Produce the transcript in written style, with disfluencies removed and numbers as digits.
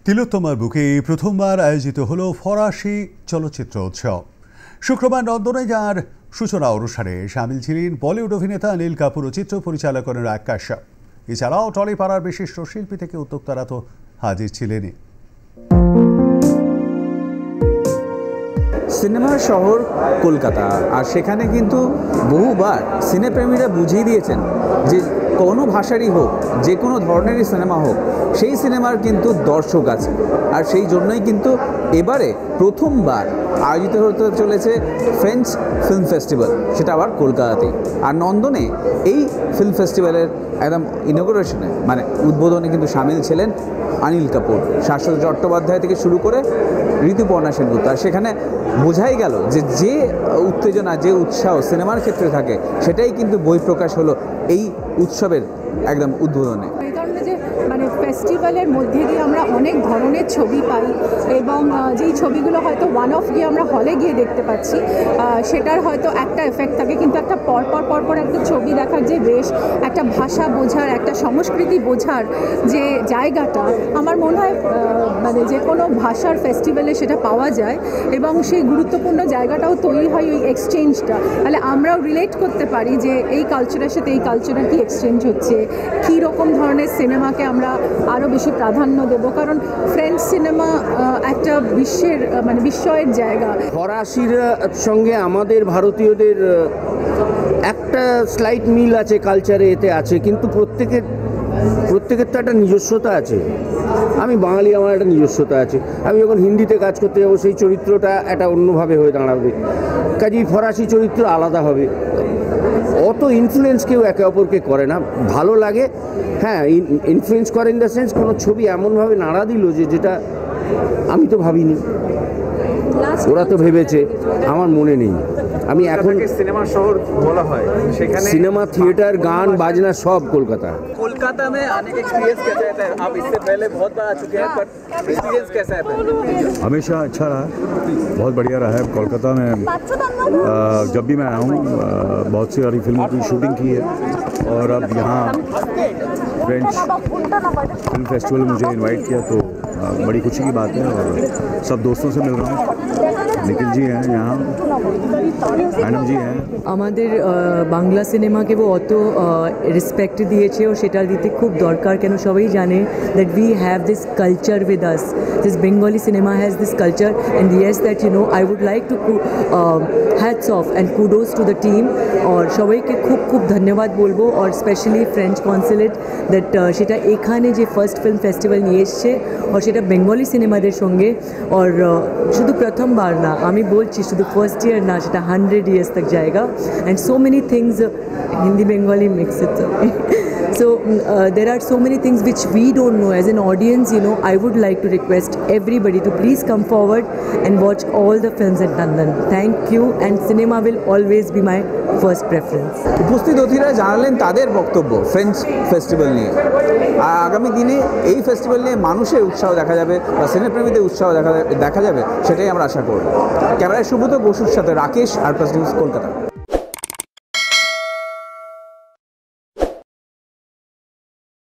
তিলোত্তমার বুকে প্রথমবার আয়োজিত হল ফরাসি চলচ্চিত্র উৎসব। শুক্রবার লন্ডনে যার সূচনা অনুষ্ঠানে সামিল ছিলেন বলিউড অভিনেতা অনিল কাপুর ও চিত্র পরিচালক অনুরাগ কাশ্যপ। এছাড়াও টলিপাড়ার বিশিষ্ট শিল্পী থেকে উদ্যোক্তারা তো হাজির ছিলেনই। সিনেমার শহর কলকাতা, আর সেখানে কিন্তু বহুবার সিনেপ্রেমীরা বুঝিয়ে দিয়েছেন যে কোনো ভাষারই হোক, যে কোনো ধরনেরই সিনেমা হোক, সেই সিনেমার কিন্তু দর্শক আছে। আর সেই জন্যই কিন্তু এবারে প্রথমবার আয়োজিত হতে চলেছে ফ্রেঞ্চ ফিল্ম ফেস্টিভ্যাল, সেটা আবার কলকাতাতেই। আর নন্দনে এই ফিল্ম ফেস্টিভ্যালের একদম ইনগ্রেশনে মানে উদ্বোধনে কিন্তু সামিল ছিলেন অনিল কাপুর, শাশ্বত চট্টোপাধ্যায় থেকে শুরু করে ঋতুপর্ণা সেনগুপ্ত। আর সেখানে বোঝাই গেল যে উত্তেজনা, যে উৎসাহ সিনেমার ক্ষেত্রে থাকে, সেটাই কিন্তু বহিঃপ্রকাশ হলো এই উৎসবের একদম উদ্বোধনে। মানে ফেস্টিভ্যালের মধ্যে দিয়ে আমরা অনেক ধরনের ছবি পাই, এবং যেই ছবিগুলো হয়তো ওয়ান অফ গিয়ে আমরা হলে গিয়ে দেখতে পাচ্ছি, সেটার হয়তো একটা এফেক্ট থাকে, কিন্তু একটা পরপর একটা ছবি দেখার যে বেশ একটা ভাষা বোঝার, একটা সংস্কৃতি বোঝার যে জায়গাটা, আমার মনে হয় মানে যে কোনো ভাষার ফেস্টিভ্যালে সেটা পাওয়া যায়, এবং সেই গুরুত্বপূর্ণ জায়গাটাও তৈরি হয় ওই এক্সচেঞ্জটা। তাহলে আমরাও রিলেট করতে পারি যে এই কালচারের সাথে এই কালচারের কি এক্সচেঞ্জ হচ্ছে, কী রকম ধরনের সিনেমাকে আমরা আরও বেশি প্রাধান্য দেব, কারণ ফ্রেঞ্চ সিনেমা একটা বিশ্বের মানে বিস্ময়ের জায়গা। ফরাসির সঙ্গে আমাদের ভারতীয়দের একটা স্লাইট মিল আছে, কালচারে এতে আছে, কিন্তু প্রত্যেকের তো একটা নিজস্বতা আছে। আমি বাঙালি, আমার একটা নিজস্বতা আছে। আমি যখন হিন্দিতে কাজ করতে যাবো, সেই চরিত্রটা একটা অন্যভাবে হয়ে দাঁড়াবে, কাজেই ফরাসি চরিত্র আলাদা হবে। অত ইনফ্লুয়েন্স কেউ একে অপরকে করে না, ভালো লাগে। হ্যাঁ, ইনফ্লুয়েন্স করে ইন দ্য সেন্স কোনো ছবি এমনভাবে নাড়া দিল যেটা আমি তো ভাবিনি, ওরা তো ভেবেছে, আমার মনে নেই। আমি এখন সিনেমার শহর বলা হয়, সেখানে সিনেমা, থিয়েটার, গান বাজনা সব কলকাতা। कोलकाता में आने का एक्सपीरियंस कैसा है? आप इससे पहले बहुत बार आ चुके हैं, पर एक्सपीरियंस कैसा है? हमेशा अच्छा रहा, बहुत बढ़िया रहा है कोलकाता में। जब भी मैं आया हूँ, बहुत सी सारी फिल्मों की शूटिंग की है, और अब यहाँ फ्रेंच फिल्म फेस्टिवल में मुझे इनवाइट किया, तो बड़ी खुशी की बात है। और सब दोस्तों से मिल रहा हूँ, निखिल जी हैं यहाँ, मैडम जी हैं। আমাদের বাংলা সিনেমাকে ও অত রেসপেক্ট দিয়েছে, ও সেটা দিতে খুব দরকার। কেন সবাই জানে that we have this culture with us, this Bengali cinema has this culture, and yes that you know I would like to hats off and kudos to the team. আর সবাইকে খুব খুব ধন্যবাদ বলবো, আর স্পেশালি ফ্রেঞ্চ কনসুলেট দ্যাট সেটা এখানে যে ফার্স্ট ফিল্ম ফেস্টিভ্যাল নিয়ে এসছে, আর সেটা বেঙ্গলি সিনেমাদের সঙ্গে। আর শুধু প্রথমবার না, আমি বলছি শুধু ফার্স্ট ইয়ার না, সেটা 100 years तक जाएगा। and so many things Hindi Bengali mix it so there are so many things which we don't know as an audience. I would like to request everybody to please come forward and watch all the films at London. Thank you, and cinema will always be my first preference. উপস্থিত অতিথিরা জানালেন তাদের বক্তব্য French festival নিয়ে। আর আগামী দিনে এই festival নিয়ে মানুষের উৎসাহ দেখা যাবে, বা সিনেপ্রেমীদের উৎসাহ দেখা যাবে, সেটাই আমরা আশা করব। ক্যামেরায় সুব্রত বসুর সাথে রাকেশ, আর প্লাস নিউজ, কলকাতা।